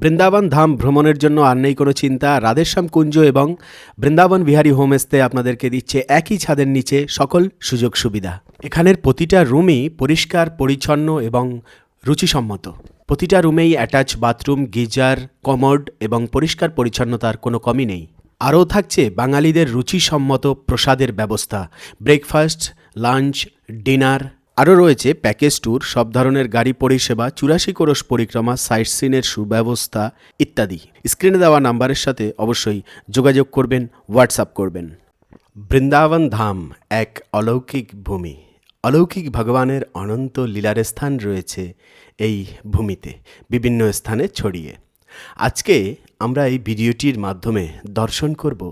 বৃন্দাবন ধাম ভ্রমণের জন্য আর নেই কোনো চিন্তা। রাধেশ্যাম কুঞ্জ এবং বৃন্দাবন বিহারী হোমস্টে আপনাদেরকে দিচ্ছে একই ছাদের নিচে সকল সুযোগ সুবিধা। এখানের প্রতিটা রুমই পরিষ্কার পরিচ্ছন্ন এবং রুচিসম্মত। প্রতিটা রুমেই অ্যাটাচ বাথরুম, গিজার, কমোড এবং পরিষ্কার পরিচ্ছন্নতার কোনো কমই নেই। আরও থাকছে বাঙালিদের রুচিসম্মত প্রসাদের ব্যবস্থা, ব্রেকফাস্ট, লাঞ্চ, ডিনার। আরও রয়েছে প্যাকেজ ট্যুর, সব ধরনের গাড়ি পরিষেবা, 84 কোরস পরিক্রমা, সাইট সিনের সুব্যবস্থা ইত্যাদি। স্ক্রিনে দেওয়া নাম্বারের সাথে অবশ্যই যোগাযোগ করবেন, হোয়াটসঅ্যাপ করবেন। বৃন্দাবন ধাম এক অলৌকিক ভূমি। অলৌকিক ভগবানের অনন্ত লীলার স্থান রয়েছে এই ভূমিতে, বিভিন্ন স্থানে ছড়িয়ে। আজকে আমরা এই ভিডিওটির মাধ্যমে দর্শন করব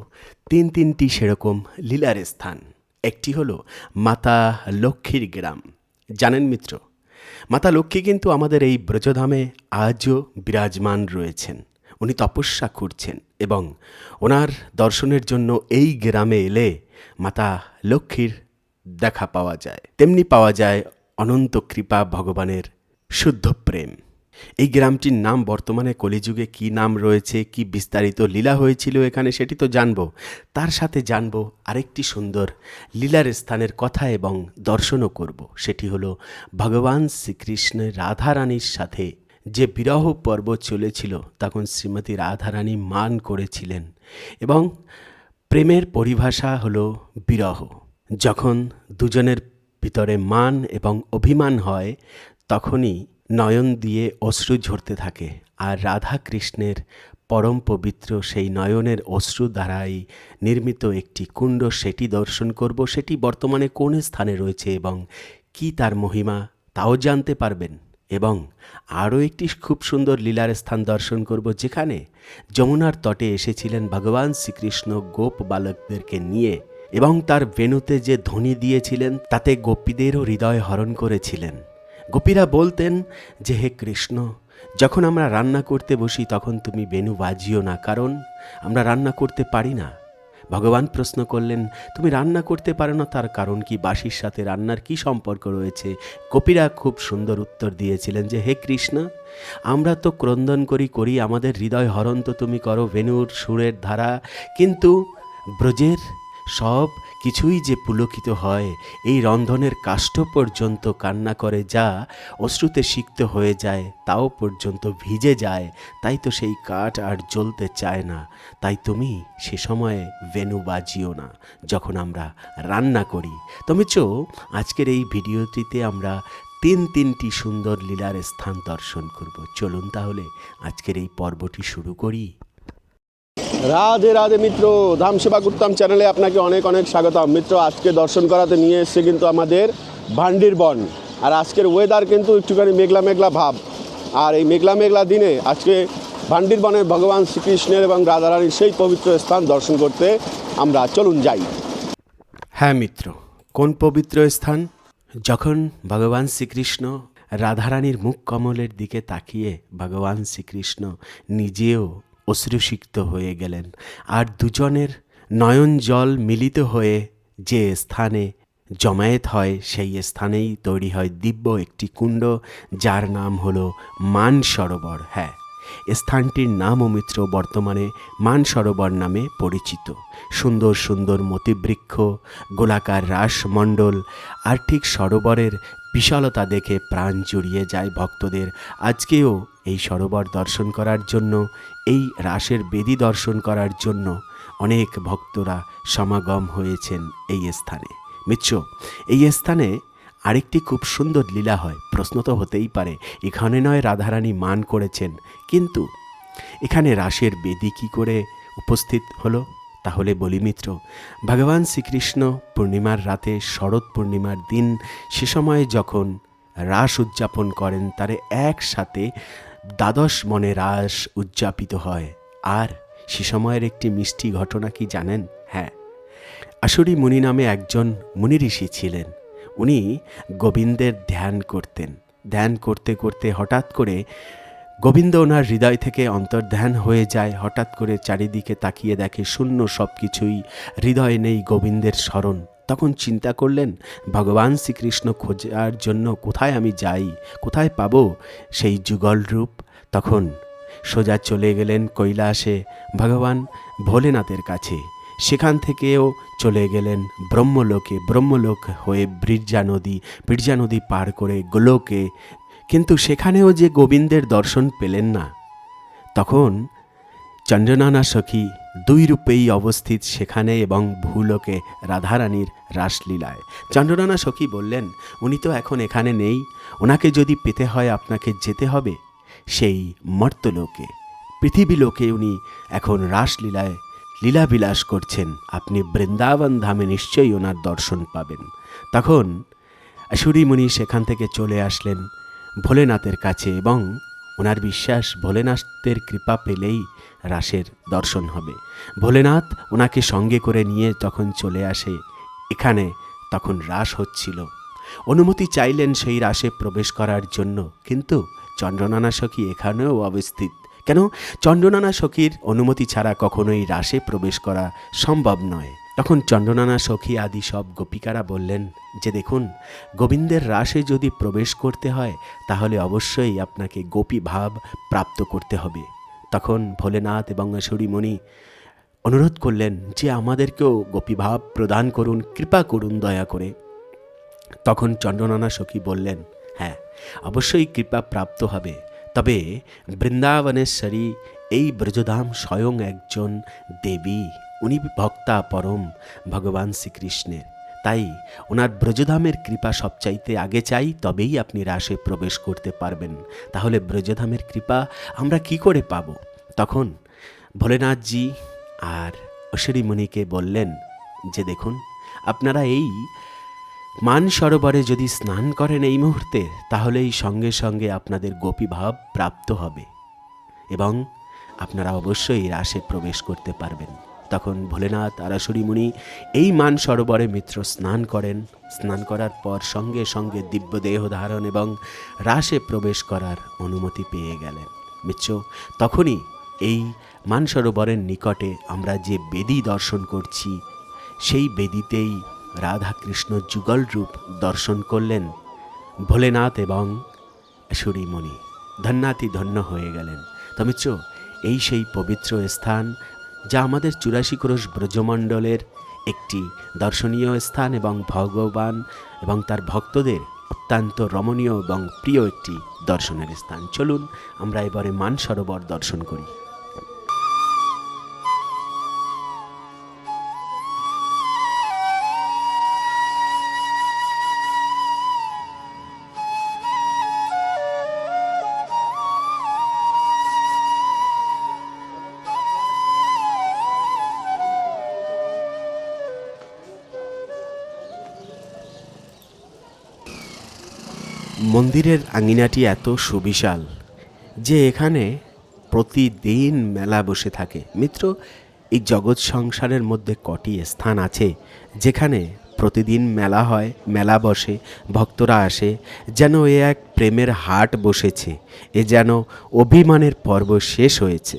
তিনটি সেরকম লীলার স্থান। একটি হলো মাতা লক্ষ্মীর গ্রাম। জানেন মিত্র, মাতা লক্ষ্মী কিন্তু আমাদের এই ব্রজধামে আজও বিরাজমান রয়েছেন। উনি তপস্যা করছেন এবং ওনার দর্শনের জন্য এই গ্রামে এলে মাতা লক্ষ্মীর দেখা পাওয়া যায়, তেমনি পাওয়া যায় অনন্ত কৃপা, ভগবানের শুদ্ধ প্রেম। এই গ্রামটির নাম বর্তমানে কলিযুগে কি নাম রয়েছে, কি বিস্তারিত লীলা হয়েছিল এখানে, সেটি তো জানবো। তার সাথে জানবো আরেকটি সুন্দর লীলার স্থানের কথা এবং দর্শনও করব। সেটি হলো ভগবান শ্রীকৃষ্ণের রাধারানীর সাথে যে বিরহ পর্ব চলেছিল, তখন শ্রীমতী রাধারানী মান করেছিলেন এবং প্রেমের পরিভাষা হলো বিরহ। যখন দুজনের ভিতরে মান এবং অভিমান হয়, তখনই নয়ন দিয়ে অশ্রু ঝরতে থাকে। আর রাধা কৃষ্ণের পরম পবিত্র সেই নয়নের অশ্রু দ্বারাই নির্মিত একটি কুণ্ড, সেটি দর্শন করব। সেটি বর্তমানে কোন স্থানে রয়েছে এবং কি তার মহিমা, তাও জানতে পারবেন। এবং আরও একটি খুব সুন্দর লীলার স্থান দর্শন করব, যেখানে যমুনার তটে এসেছিলেন ভগবান শ্রীকৃষ্ণ গোপ বালকদেরকে নিয়ে এবং তার বেণুতে যে ধ্বনি দিয়েছিলেন, তাতে গোপীদেরও হৃদয় হরণ করেছিলেন। গোপীরা বলতেন যে, হে কৃষ্ণ, যখন আমরা রান্না করতে বসি তখন তুমি বেণু বাজিও না, কারণ আমরা রান্না করতে পারি না। ভগবান প্রশ্ন করলেন, তুমি রান্না করতে পারো না, তার কারণ কি? বাঁশির সাথে রান্নার কি সম্পর্ক রয়েছে? গোপীরা খুব সুন্দর উত্তর দিয়েছিলেন যে, হে কৃষ্ণ, আমরা তো ক্রন্দন করি, আমাদের হৃদয় হরণ তো তুমি করো বেণুর সুরের ধারা, কিন্তু ব্রজের সব কিছুই যে পুলকিত হয়, এই রন্ধনের কাষ্ঠ পর্যন্ত কান্না করে, যা অশ্রুতে সিক্ত হয়ে যায়, তাও পর্যন্ত ভিজে যায়। তাই তো সেই কাঠ আর জ্বলতে চায় না। তাই তুমি সে সময়ে বেণু বাজিও না যখন আমরা রান্না করি। তুমি আজকের এই ভিডিওটিতে আমরা তিনটি সুন্দর লীলার স্থান দর্শন করব। চলুন তাহলে আজকের এই পর্বটি শুরু করি। রাধে রাধে মিত্র, ধাম সেবা করতাম চ্যানেলে আপনাকে অনেক অনেক স্বাগতম। মিত্র, আজকে দর্শন করাতে নিয়ে এসছে কিন্তু আমাদের ভান্ডির বন। আর আজকের ওয়েদার কিন্তু একটুখানি মেঘলা মেঘলা ভাব। আর এই মেঘলা মেঘলা দিনে আজকে ভান্ডির বনে ভগবান শ্রীকৃষ্ণের এবং রাধারানীর সেই পবিত্র স্থান দর্শন করতে আমরা চলুন যাই। হ্যাঁ মিত্র, কোন পবিত্র স্থান? যখন ভগবান শ্রীকৃষ্ণ রাধারানীর মুখ কমলের দিকে তাকিয়ে ভগবান শ্রীকৃষ্ণ নিজেও অশ্রুসিক্ত হয়ে গেলেন, আর দুজনের নয়ন জল মিলিত হয়ে যে স্থানে জমায়েত হয়, সেই স্থানেই তৈরি হয় দিব্য একটি কুণ্ড, যার নাম হলো মানসরোবর। হ্যাঁ, স্থানটির নামও মিত্র বর্তমানে মানসরোবর নামে পরিচিত। সুন্দর সুন্দর মতিবৃক্ষ, গোলাকার রাসমণ্ডল, আর ঠিক সরোবরের বিশালতা দেখে প্রাণ জুড়িয়ে যায় ভক্তদের। আজকেও এই সরোবর দর্শন করার জন্য, এই রাসের বেদী দর্শন করার জন্য অনেক ভক্তরা সমাগম হয়েছেন এই স্থানে। মিত্র, এই স্থানে আরেকটি খুব সুন্দর লীলা হয়। প্রশ্ন তো হতেই পারে, এখানে নয় রাধারানী মান করেছেন, কিন্তু এখানে রাসের বেদী কী করে উপস্থিত হলো? তাহলে বলি মিত্র, ভগবান শ্রীকৃষ্ণ পূর্ণিমার রাতে, শরৎ পূর্ণিমার দিন, সে সময়ে যখন রাস উদযাপন করেন, তারে একসাথে দ্বাদশ মনে রাস উদযাপিত হয়। আর সে সময়ের একটি মিষ্টি ঘটনা কি জানেন? হ্যাঁ, আসুরি মুনি নামে একজন মুনি ঋষি ছিলেন। উনি গোবিন্দের ধ্যান করতেন। ধ্যান করতে করতে হঠাৎ করে গোবিন্দ ওনার হৃদয় থেকে অন্তর্ধ্যান হয়ে যায়। হঠাৎ করে চারিদিকে তাকিয়ে দেখে শূন্য, সব কিছুই, হৃদয়ে নেই গোবিন্দের স্মরণ। তখন চিন্তা করলেন, ভগবান শ্রীকৃষ্ণ খোঁজার জন্য কোথায় আমি যাই, কোথায় পাবো সেই যুগল রূপ? তখন সোজা চলে গেলেন কৈলাসে ভগবান ভোলেনাথের কাছে। সেখান থেকেও চলে গেলেন ব্রহ্মলোকে, ব্রহ্মলোক হয়ে বিরজা নদী পার করে গোলোকে। কিন্তু সেখানেও যে গোবিন্দের দর্শন পেলেন না। তখন চন্দ্রনানা সখী দুই রূপেই অবস্থিত সেখানে এবং ভূলোকে রাধারানীর রাসলীলায়। চন্দ্রনানা সখী বললেন, উনি তো এখন এখানে নেই, ওনাকে যদি পেতে হয় আপনাকে যেতে হবে সেই মর্তলোকে, পৃথিবীলোকে। উনি এখন রাসলীলায় লীলাবিলাস করছেন, আপনি বৃন্দাবন ধামে নিশ্চয়ই ওনার দর্শন পাবেন। তখন অসুরীমুনি সেখান থেকে চলে আসলেন ভোলেনাথের কাছে এবং ওনার বিশ্বাস ভোলেনাথের কৃপা পেলেই রাসের দর্শন হবে। ভোলেনাথ ওনাকে সঙ্গে করে নিয়ে তখন চলে আসে এখানে। তখন রাস হচ্ছিল, অনুমতি চাইলেন সেই রাসে প্রবেশ করার জন্য, কিন্তু চন্দ্রনানা সখী এখানেও অবস্থিত। কেন? চন্দ্রনানা সখীর অনুমতি ছাড়া কখনোই রাসে প্রবেশ করা সম্ভব নয়। তখন চন্দ্রনানা সখী আদি সব গোপিকারা বললেন যে দেখুন, গোবিন্দের রাসে যদি প্রবেশ করতে হয় তাহলে অবশ্যই আপনাকে গোপী ভাব প্রাপ্ত করতে হবে। তখন ভোলেনাথ এবং অসুরীমণি অনুরোধ করলেন যে আমাদেরকেও গোপীভাব প্রদান করুন, কৃপা করুন দয়া করে। তখন চন্দ্রনানা সখী বললেন, হ্যাঁ অবশ্যই কৃপা প্রাপ্ত হবে, তবে বৃন্দাবনেশ্বরী এই ব্রজধাম স্বয়ং একজন দেবী, উনি ভক্তা পরম ভগবান শ্রীকৃষ্ণের, তাই ওনার ব্রজধামের কৃপা সবচাইতে আগে চাই, তবেই আপনি রাসে প্রবেশ করতে পারবেন। তাহলে ব্রজধামের কৃপা আমরা কি করে পাব? তখন ভোলেনাথজি আর অসুরীমণিকে বললেন যে দেখুন, আপনারা এই মানসরোবরে যদি স্নান করেন এই মুহূর্তে, তাহলেই সঙ্গে সঙ্গে আপনাদের গোপীভাব প্রাপ্ত হবে এবং আপনারা অবশ্যই রাসে প্রবেশ করতে পারবেন। তখন ভোলেনাথ আর অসুরীমণি এই মানসরোবরে মিত্র স্নান করেন। স্নান করার পর সঙ্গে সঙ্গে দিব্য দেহ ধারণ এবং রাসে প্রবেশ করার অনুমতি পেয়ে গেলেন মিত্র। তখনই এই মানসরোবরের নিকটে আমরা যে বেদী দর্শন করছি, সেই বেদীতেই রাধাকৃষ্ণ যুগল রূপ দর্শন করলেন ভোলেনাথ এবং অসুরীমণি। ধন্যাতি ধন্য হয়ে গেলেন। তো মিত্র, এই সেই পবিত্র স্থান যা আমাদের 84 ক্রোশ ব্রজমণ্ডলের একটি দর্শনীয় স্থান এবং ভগবান এবং তার ভক্তদের অত্যন্ত রমণীয় এবং প্রিয় একটি দর্শনের স্থান। চলুন আমরা এবারে মানসরোবর দর্শন করি। মন্দিরের আঙিনাটি এত সুবিশাল যে এখানে প্রতিদিন মেলা বসে থাকে। মিত্র, এই জগৎ সংসারের মধ্যে কটি স্থান আছে যেখানে প্রতিদিন মেলা হয়, মেলা বসে, ভক্তরা আসে, যেন এ এক প্রেমের হাট বসেছে, এ যেন অভিমানের পর্ব শেষ হয়েছে।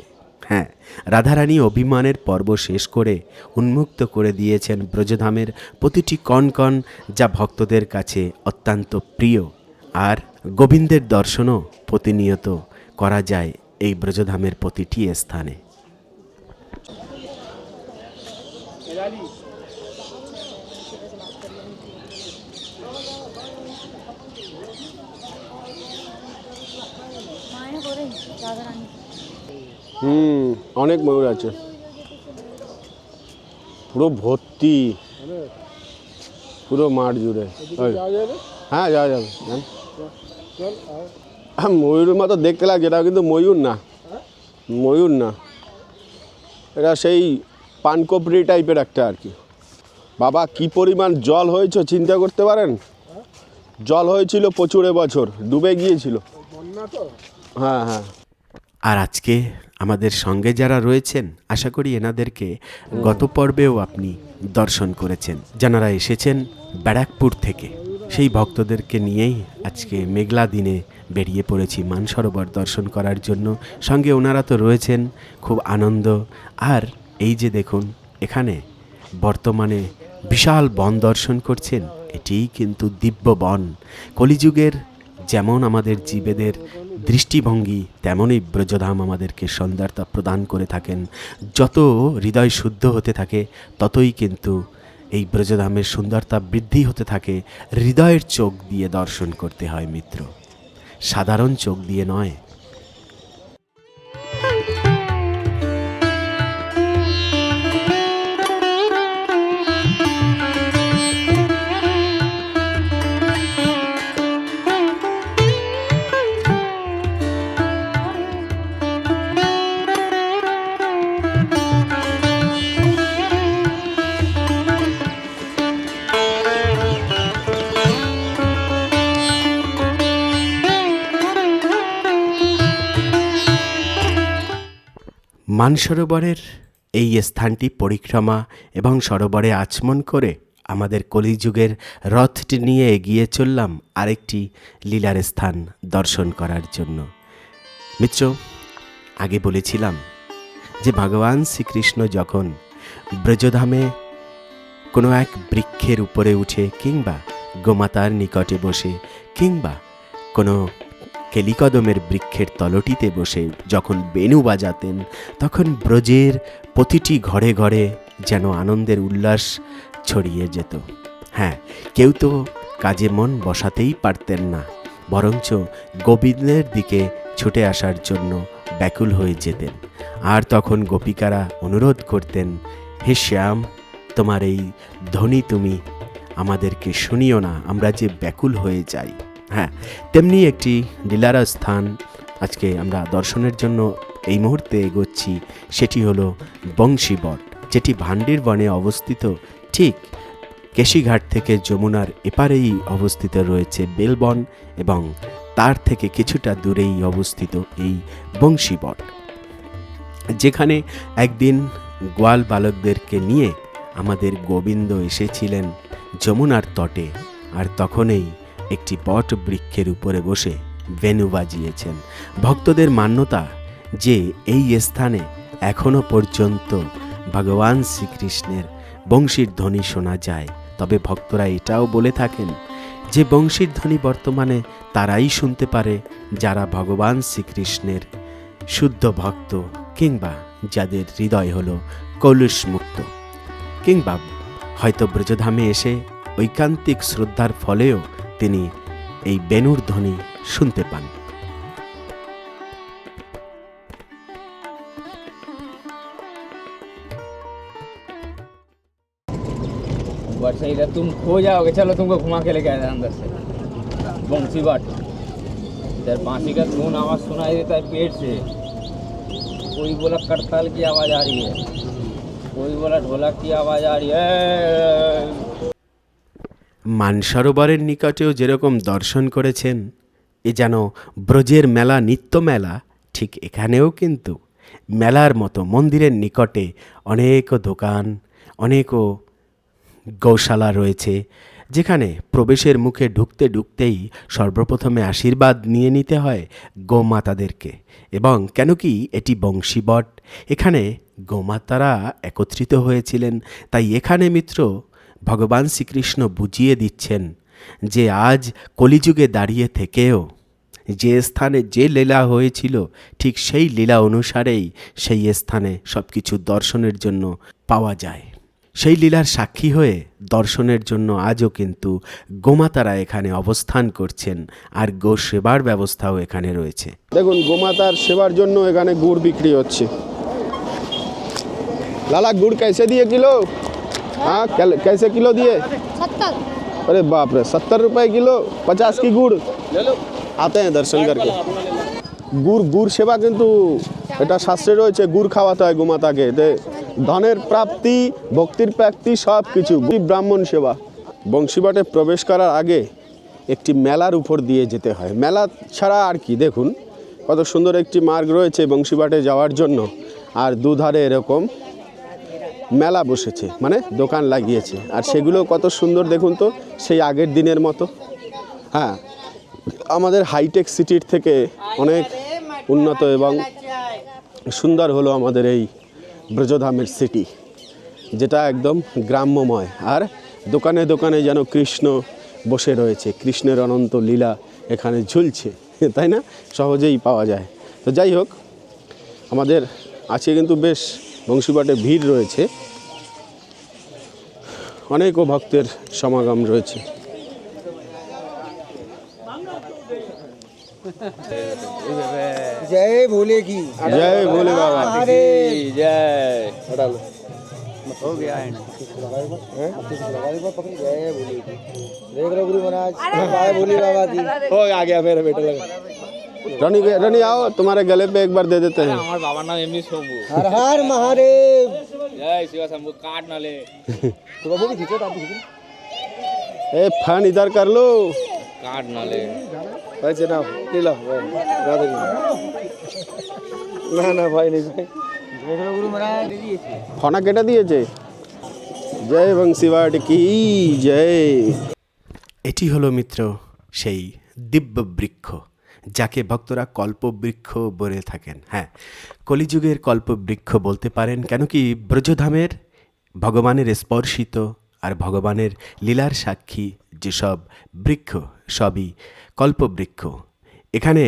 হ্যাঁ, রাধারানী অভিমানের পর্ব শেষ করে উন্মুক্ত করে দিয়েছেন ব্রজধামের প্রতিটি কণ কণ, যা ভক্তদের কাছে অত্যন্ত প্রিয়। আর গোবিন্দের দর্শনও প্রতিনিয়ত করা যায় এই ব্রজধামের প্রতিটি স্থানে। অনেক ময়ূর আছে, পুরো ভর্তি, পুরো মাঠ জুড়ে। হ্যাঁ, যাওয়া যাবে। ময়ূরের মতো দেখতে লাগছে, এটা কিন্তু ময়ূর না, ময়ূর না, এটা সেই পানকপড়ি টাইপের একটা আর কি। বাবা, কি পরিমাণ জল হয়েছে চিন্তা করতে পারেন? জল হয়েছিল প্রচুর, এবছর ডুবে গিয়েছিল। হ্যাঁ হ্যাঁ। আর আজকে আমাদের সঙ্গে যারা রয়েছেন, আশা করি এনাদেরকে গত পর্বেও আপনি দর্শন করেছেন। যারা এসেছেন ব্যারাকপুর থেকে, সেই ভক্তদেরকে নিয়েই আজকে মেঘলা দিনে বেরিয়ে পড়েছি মানসরোবর দর্শন করার জন্য। সঙ্গে ওনারা তো রয়েছেন, খুব আনন্দ। আর এই যে দেখুন, এখানে বর্তমানে বিশাল বন দর্শন করছেন, এটিই কিন্তু দিব্য বন। কলিযুগের যেমন আমাদের জীবেদের দৃষ্টিভঙ্গি, তেমনই ব্রজধাম আমাদেরকে সৌন্দর্যতা প্রদান করে থাকেন। যত হৃদয় শুদ্ধ হতে থাকে ততই কিন্তু এই ব্রজধামের সুন্দরতা বৃদ্ধি হতে থাকে। হৃদয়ের চোখ দিয়ে দর্শন করতে হয় মিত্র, সাধারণ চোখ দিয়ে নয়। মানসরোবরের এই স্থানটি পরিক্রমা এবং সরোবরে আচমন করে আমাদের কলিযুগের রথটি নিয়ে এগিয়ে চললাম আরেকটি লীলার স্থান দর্শন করার জন্য। মিত্র, আগে বলেছিলাম যে ভগবান শ্রীকৃষ্ণ যখন ব্রজধামে কোনো এক বৃক্ষের উপরে উঠে কিংবা গোমাতার নিকটে বসে কিংবা কোনো কেলিকদমের বৃক্ষের তলটিতে বসে যখন বেণু বাজাতেন, তখন ব্রজের প্রতিটি ঘরে ঘরে যেন আনন্দের উল্লাস ছড়িয়ে যেত। হ্যাঁ, কেউ তো কাজে মন বসাতেই পারতেন না, বরঞ্চ গোবিন্দের দিকে ছুটে আসার জন্য ব্যাকুল হয়ে যেতেন। আর তখন গোপিকারা অনুরোধ করতেন, হে শ্যাম, তোমার এই ধ্বনি তুমি আমাদেরকে শুনিও না, আমরা যে ব্যাকুল হয়ে যাই। হ্যাঁ, তেমনি একটি লীলার স্থান আজকে আমরা দর্শনের জন্য এই মুহূর্তে এগোচ্ছি। সেটি হলো বংশীবট, যেটি ভান্ডির বনে অবস্থিত। ঠিক কেশিঘাট থেকে যমুনার এপারেই অবস্থিত রয়েছে বেলবন এবং তার থেকে কিছুটা দূরেই অবস্থিত এই বংশীবট, যেখানে একদিন গোয়াল বালকদেরকে নিয়ে আমাদের গোবিন্দ এসেছিলেন যমুনার তটে। আর তখনই একটি বট বৃক্ষের উপরে বসে বেণু বাজিয়েছেন। ভক্তদের মান্যতা যে এই স্থানে এখনো পর্যন্ত ভগবান শ্রীকৃষ্ণের বংশীর ধ্বনি শোনা যায়। তবে ভক্তরা এটাও বলে থাকেন যে বংশীর ধ্বনি বর্তমানে তারাই শুনতে পারে যারা ভগবান শ্রীকৃষ্ণের শুদ্ধ ভক্ত কিংবা যাদের হৃদয় হলো কলুষমুক্ত, কিংবা হয়তো ব্রজধামে এসে ঐকান্তিক শ্রদ্ধার ফলেও তিনি এই বেণুর ধ্বনি শুনতে পান। बट इधर तुम खो जाओगे, चलो तुमको घुमा के लेके आए अंदर से बंसी बट। इधर बांसी का धुन आवाज़ सुनाई देता है पेड़ से। कोई बोला करताल की आवाज़ आ रही है, कोई बोला ढोलक की आवाज़ आ रही है। মানসরোবরের নিকটেও যেরকম দর্শন করেছেন এ যেন ব্রজের মেলা, নিত্য মেলা, ঠিক এখানেও কিন্তু মেলার মতো মন্দিরের নিকটে অনেক দোকান, অনেকও গৌশালা রয়েছে, যেখানে প্রবেশের মুখে ঢুকতে ঢুকতেই সর্বপ্রথমে আশীর্বাদ নিয়ে নিতে হয় গোমাতাদেরকে। এবং কেন কি এটি বংশীবট, এখানে গোমাতারা একত্রিত হয়েছিলেন। তাই এখানে মিত্র ভগবান শ্রীকৃষ্ণ বুঝিয়ে দিচ্ছেন যে আজ কলিযুগে দাঁড়িয়ে থেকেও যে স্থানে যে লীলা হয়েছিল ঠিক সেই লীলা অনুসারেই সেই স্থানে সব কিছু দর্শনের জন্য পাওয়া যায়। সেই লীলার সাক্ষী হয়ে দর্শনের জন্য আজও কিন্তু গোমাতারা এখানে অবস্থান করছেন, আর গো সেবার ব্যবস্থাও এখানে রয়েছে। দেখুন, গোমাতার সেবার জন্য এখানে গুড় বিক্রি হচ্ছে। লালা, गुड़ कैसे दिए किलो? हाँ, कैसे किलो दिए? 70। अरे बाप रे, 70 रुपए किलो, 50 की गुड़। आते हैं दर्शन करके। গুড় সেবা কিন্তু এটা শাস্ত্রে রয়েছে, গুড় খাওয়াতে হয় গোমাতাকে। ধনের প্রাপ্তি, ভক্তির প্রাপ্তি, সব কিছু ব্রাহ্মণ সেবা। বংশীবটে প্রবেশ করার আগে একটি মেলার উপর দিয়ে যেতে হয়। মেলা ছাড়া আর কি, দেখুন কত সুন্দর একটি মার্গ রয়েছে বংশীবটে যাওয়ার জন্য। আর দুধারে এরকম মেলা বসেছে, মানে দোকান লাগিয়েছে। আর সেগুলো কত সুন্দর দেখুন তো, সেই আগের দিনের মতো। হ্যাঁ, আমাদের হাইটেক সিটির থেকে অনেক উন্নত এবং সুন্দর হলো আমাদের এই ব্রজধামের সিটি, যেটা একদম গ্রাম্যময়। আর দোকানে দোকানে যেন কৃষ্ণ বসে রয়েছে, কৃষ্ণের অনন্ত লীলা এখানে ঝুলছে, তাই না? সহজেই পাওয়া যায়। তো যাই হোক, আমাদের আজকে কিন্তু বেশ বংশীবাটে ভিড় রয়েছে, অনেকও ভক্তের সমাগম রয়েছে। जय भोले की। জয় ভোলে বাবা। अरे জয়। हो गया है ना? जय भोले की। देख लो गुरु महाराज, जय भोले बाबा की। हो आ गया मेरा बेटा लगा। रनी आओ, तुम्हारे गले पे एक बार दे देते हैं। আমার বাবার নাম এমনি শম্ভু। हर हर महादेव। জয় শিব শম্ভু, কাট নালে। तो बाबू भी खींचो, आप भी खींचो। ए फन इधर कर लो। কাট নালে। अच्छा ना ले लो राधे ना ना भाई नहीं भाई। देख लो गुरु महाराज दे दिए। ফনা কেটে দিয়েছে। জয় বংশীবাট কি জয়। এটি হলো মিত্র সেই দিব্য বৃক্ষ যাকে ভক্তরা কল্পবৃক্ষ বলে থাকেন। হ্যাঁ, কলিযুগের কল্পবৃক্ষ বলতে পারেন, কেন কি ব্রজধামের ভগবানের স্পর্শিত আর ভগবানের লীলার সাক্ষী যেসব বৃক্ষ সবই কল্পবৃক্ষ। এখানে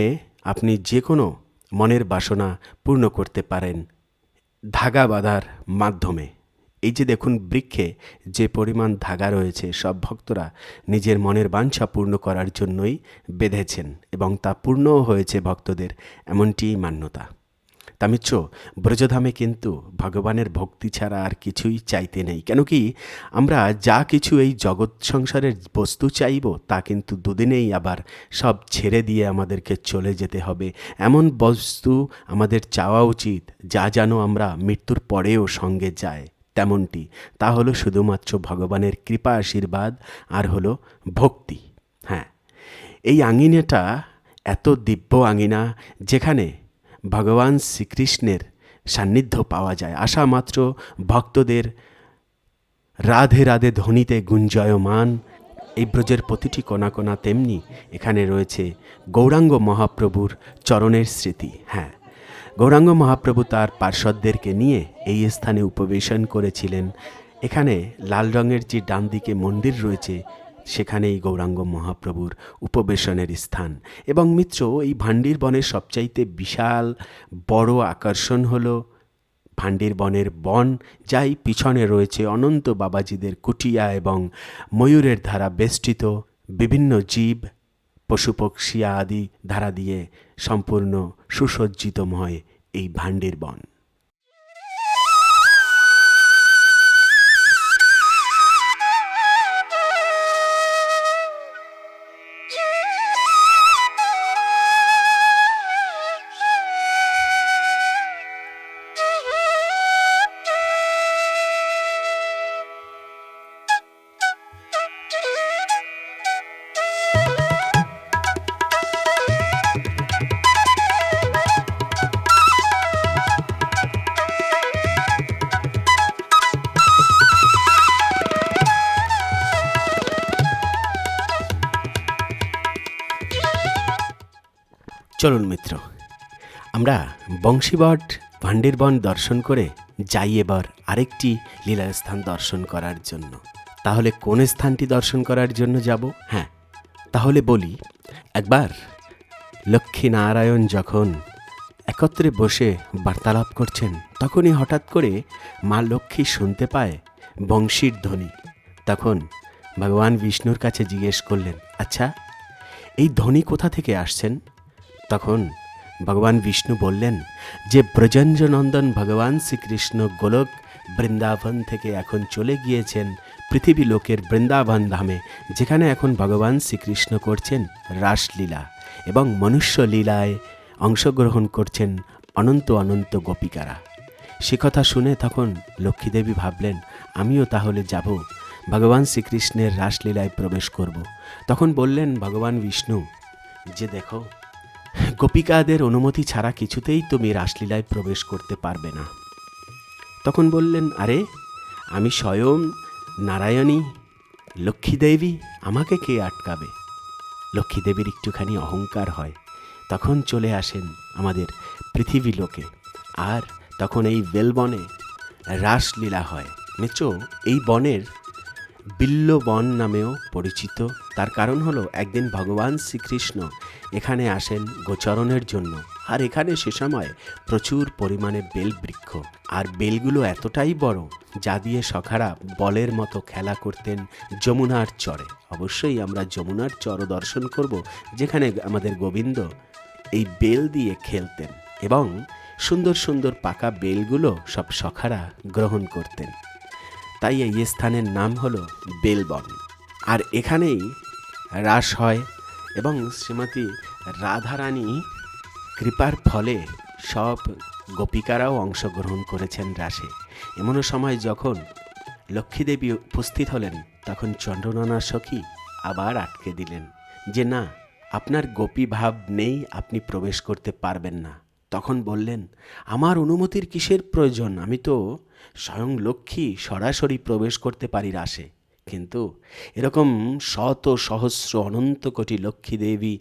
আপনি যে কোনো মনের বাসনা পূর্ণ করতে পারেন ধাগা বাঁধার মাধ্যমে। এই যে দেখুন বৃক্ষে যে পরিমাণ ধাগা রয়েছে, সব ভক্তরা নিজের মনের বাঞ্ছা পূর্ণ করার জন্যই বেঁধেছেন এবং তা পূর্ণও হয়েছে ভক্তদের, এমনটিই মান্যতা। তামিচ্ছ ব্রজধামে কিন্তু ভগবানের ভক্তি ছাড়া আর কিছুই চাইতে নেই, কেন কি আমরা যা কিছু এই জগৎ সংসারের বস্তু চাইব তা কিন্তু দুদিনেই আবার সব ছেড়ে দিয়ে আমাদেরকে চলে যেতে হবে। এমন বস্তু আমাদের চাওয়া উচিত যা যেন আমরা মৃত্যুর পরেও সঙ্গে যায় তেমনটি। তা হলো শুধুমাত্র ভগবানের কৃপা আশীর্বাদ আর হলো ভক্তি। হ্যাঁ, এই আঙিনাটা এত দিব্য আঙিনা যেখানে ভগবান শ্রীকৃষ্ণের সান্নিধ্য পাওয়া যায়। আসা মাত্র ভক্তদের রাধে রাধে ধ্বনিতে গুঞ্জয়মান এই ব্রজের প্রতিটি কোণা কোণা, তেমনি এখানে রয়েছে গৌরাঙ্গ মহাপ্রভুর চরণের স্মৃতি। হ্যাঁ, গৌরাঙ্গ মহাপ্রভু তার পার্শ্বদদেরকে নিয়ে এই স্থানে উপবেশন করেছিলেন। এখানে লাল রঙের যে ডান দিকে মন্দির রয়েছে সেখানেই গৌরাঙ্গ মহাপ্রভুর উপবেশনের স্থান। এবং মিত্র, এই ভান্ডির বনের সবচাইতে বিশাল বড় আকর্ষণ হলো ভান্ডির বনের বন, যাই পিছনে রয়েছে অনন্ত বাবাজিদের কুটিয়া এবং ময়ূরের ধারা বেষ্টিত বিভিন্ন জীব পশু পক্ষী আদি ধারা দিয়ে সম্পূর্ণ সুসজ্জিতময় এই ভান্ডির বন। চলুন মিত্র, আমরা বংশীবট ভান্ডির বন দর্শন করে যাই এবার আরেকটি লীলার স্থান দর্শন করার জন্য। তাহলে কোন স্থানটি দর্শন করার জন্য যাব? হ্যাঁ, তাহলে বলি, একবার লক্ষ্মীনারায়ণ যখন একত্রে বসে বার্তালাপ করছেন তখনই হঠাৎ করে মা লক্ষ্মী শুনতে পায় বংশীর ধ্বনি। তখন ভগবান বিষ্ণুর কাছে জিজ্ঞেস করলেন, আচ্ছা এই ধ্বনি কোথা থেকে আসছেন? তখন ভগবান বিষ্ণু বললেন যে ব্রজঞ্জনন্দন ভগবান শ্রীকৃষ্ণ গোলক বৃন্দাবন থেকে এখন চলে গিয়েছেন পৃথিবী লোকের বৃন্দাবন ধামে, যেখানে এখন ভগবান শ্রীকৃষ্ণ করছেন রাসলীলা এবং মনুষ্য লীলায় অংশগ্রহণ করছেন অনন্ত অনন্ত গোপিকারা। সে কথা শুনে তখন লক্ষ্মীদেবী ভাবলেন, আমিও তাহলে যাব, ভগবান শ্রীকৃষ্ণের রাসলীলায় প্রবেশ করব। তখন বললেন ভগবান বিষ্ণু যে দেখো, গোপিকাদের অনুমতি ছাড়া কিছুতেই তুমি রাসলীলায় প্রবেশ করতে পারবে না। তখন বললেন, আরে আমি স্বয়ং নারায়ণী লক্ষ্মীদেবী, আমাকে কে আটকাবে? লক্ষ্মীদেবীর একটুখানি অহংকার হয়, তখন চলে আসেন আমাদের পৃথিবী লোকে, আর তখন এই বেলবনে রাসলীলা হয়। মিত্র, এই বনের বিল্লবন নামেও পরিচিত। তার কারণ হলো একদিন ভগবান শ্রীকৃষ্ণ এখানে আসেন গোচরণের জন্য, আর এখানে সে সময় প্রচুর পরিমাণে বেল বৃক্ষ, আর বেলগুলো এতটাই বড় যা দিয়ে সখারা বলের মতো খেলা করতেন যমুনার চরে। অবশ্যই আমরা যমুনার চরও দর্শন করব, যেখানে আমাদের গোবিন্দ এই বেল দিয়ে খেলতেন এবং সুন্দর সুন্দর পাকা বেলগুলো সব সখারা গ্রহণ করতেন। তাই এই স্থানের নাম হলো বেলবন। আর এখানেই রাস হয় এবং শ্রীমতী রাধারানী কৃপার ফলে সব গোপিকারাও অংশগ্রহণ করেছেন রাসে। এমনও সময় যখন লক্ষ্মীদেবী উপস্থিত হলেন, তখন চন্দ্রনানা সখী আবার আটকে দিলেন যে না, আপনার গোপী ভাব নেই, আপনি প্রবেশ করতে পারবেন না। তখন বললেন, আমার অনুমতির কিসের প্রয়োজন? আমি তো স্বয়ং লক্ষ্মী, সরাসরি প্রবেশ করতে পারি রাসে। কিন্তু এরকম শত সহস্র অনন্ত কোটি লক্ষ্মী দেবী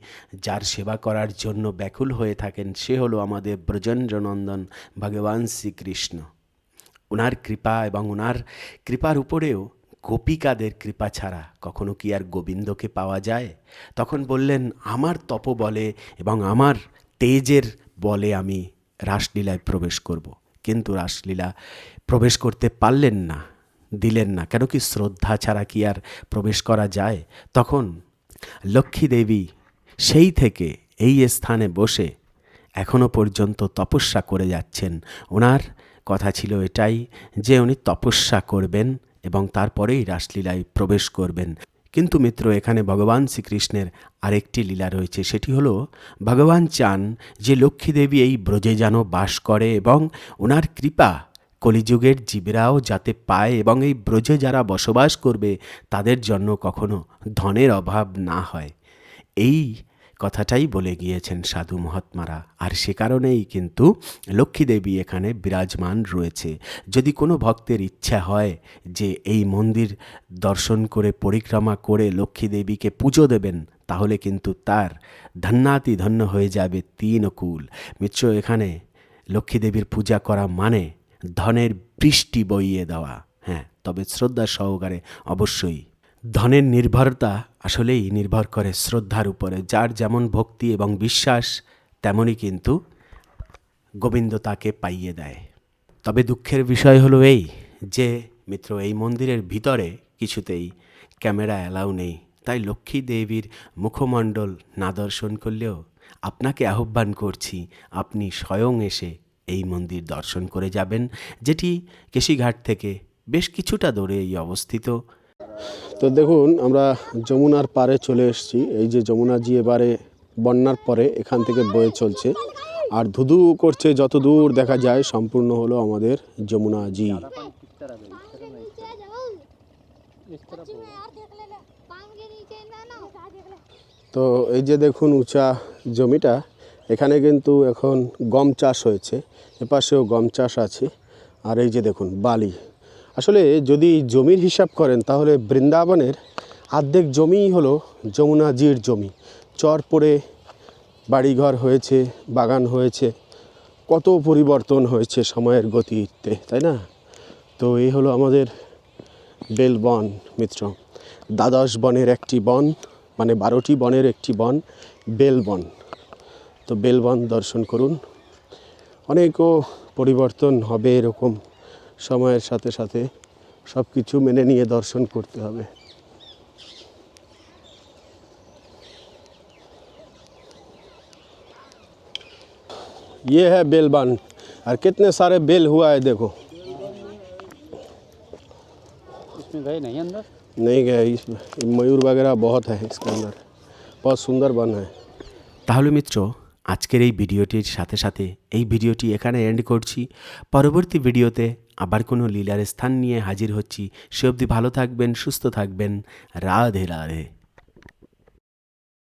যার সেবা করার জন্য ব্যাকুল হয়ে থাকেন, সে হলো আমাদের ব্রজেন্দ্রনন্দন ভগবান শ্রীকৃষ্ণ। ওনার কৃপা এবং ওনার কৃপার উপরেও গোপিকাদের কৃপা ছাড়া কখনো কি আর গোবিন্দকে পাওয়া যায়? তখন বললেন, আমার তপবলে এবং আমার তেজের বলে আমি রাসলীলায় প্রবেশ করব। কিন্তু রাসলীলা প্রবেশ করতে পারলেন না, দিলেন না। কেন কি শ্রদ্ধা ছাড়া কি আর প্রবেশ করা যায়? তখন লক্ষ্মী দেবী সেই থেকে এই স্থানে বসে এখনো পর্যন্ত তপস্যা করে যাচ্ছেন। ওনার কথা ছিল এটাই যে উনি তপস্যা করবেন এবং তারপরেই রাসলীলায় প্রবেশ করবেন। কিন্তু মিত্র, এখানে ভগবান শ্রীকৃষ্ণের আরেকটি লীলা রয়েছে। সেটি হলো ভগবান চান যে লক্ষ্মী দেবী এই ব্রজে যেন বাস করে এবং ওনার কৃপা কলিযুগের জীবরাও যাতে পায় এবং এই ব্রজে যারা বসবাস করবে তাদের জন্য কখনো ধনের অভাব না হয়। এই কথাটাই বলে গিয়েছেন সাধু মহাত্মারা। আর সে কারণেই কিন্তু লক্ষ্মী দেবী এখানে বিরাজমান রয়েছে। যদি কোনো ভক্তের ইচ্ছা হয় যে এই মন্দির দর্শন করে পরিক্রমা করে লক্ষ্মী দেবীকে পুজো দেবেন, তাহলে কিন্তু তার ধন্যাতি ধন্য হয়ে যাবে তিন কুল। মিত্র, এখানে লক্ষ্মী দেবীর পূজা করা মানে ধনের বৃষ্টি বইয়ে দেওয়া। হ্যাঁ, তবে শ্রদ্ধা সহকারে অবশ্যই। ধনের নির্ভরতা আসলেই নির্ভর করে শ্রদ্ধার উপরে। যার যেমন ভক্তি এবং বিশ্বাস, তেমনই কিন্তু গোবিন্দ তাকে পাইয়ে দেয়। তবে দুঃখের বিষয় হলো এই যে মিত্র, এই মন্দিরের ভিতরে কিছুতেই ক্যামেরা অ্যালাউ নেই। তাই লক্ষ্মী দেবীর মুখমণ্ডল না দর্শন করলেও আপনাকে আহ্বান করছি, আপনি স্বয়ং এসে এই মন্দির দর্শন করে যাবেন, যেটি কেশিঘাট থেকে বেশ কিছুটা দূরেই অবস্থিত। তো দেখুন, আমরা যমুনার পাড়ে চলে এসেছি। এই যে যমুনা জি এবারে বন্যার পরে এখান থেকে বয়ে চলছে, আর ধুধু করছে যত দূর দেখা যায়, সম্পূর্ণ হলো আমাদের যমুনা জি। তো এই যে দেখুন উঁচা জমিটা, এখানে কিন্তু এখন গম চাষ হয়েছে, এপাশেও গম চাষ আছে। আর এই যে দেখুন বালি। আসলে যদি জমির হিসাব করেন তাহলে বৃন্দাবনের অর্ধেক জমিই হলো যমুনা জির জমি। চর পড়ে বাড়িঘর হয়েছে, বাগান হয়েছে, কত পরিবর্তন হয়েছে সময়ের গতিতে, তাই না? তো এই হলো আমাদের বেলবন মিত্র, দ্বাদশ বনের একটি বন, মানে 12টি বনের একটি বন বেলবন। তো বেলবন দর্শন করুন। অনেকও পরিবর্তন হবে, এরকম সময়ের সাথে সাথে সব কিছু মেনে নিয়ে দর্শন করতে হবে। ये है बेलबन, और कितने सारे बेल हुआ है देखो। इसमें गए नहीं अंदर? नहीं गए, इसमें मयूर वगैरह बहुत है इसके अंदर, बहुत सुंदर बन है। তাহলে মিত্র, আজকের এই ভিডিওটির সাথে সাথে এই ভিডিওটি এখানে এন্ড করছি। পরবর্তী ভিডিওতে আবার কোনো লীলার স্থান নিয়ে হাজির হচ্ছি। সে অবধি ভালো থাকবেন, সুস্থ থাকবেন। রাধে রাধে।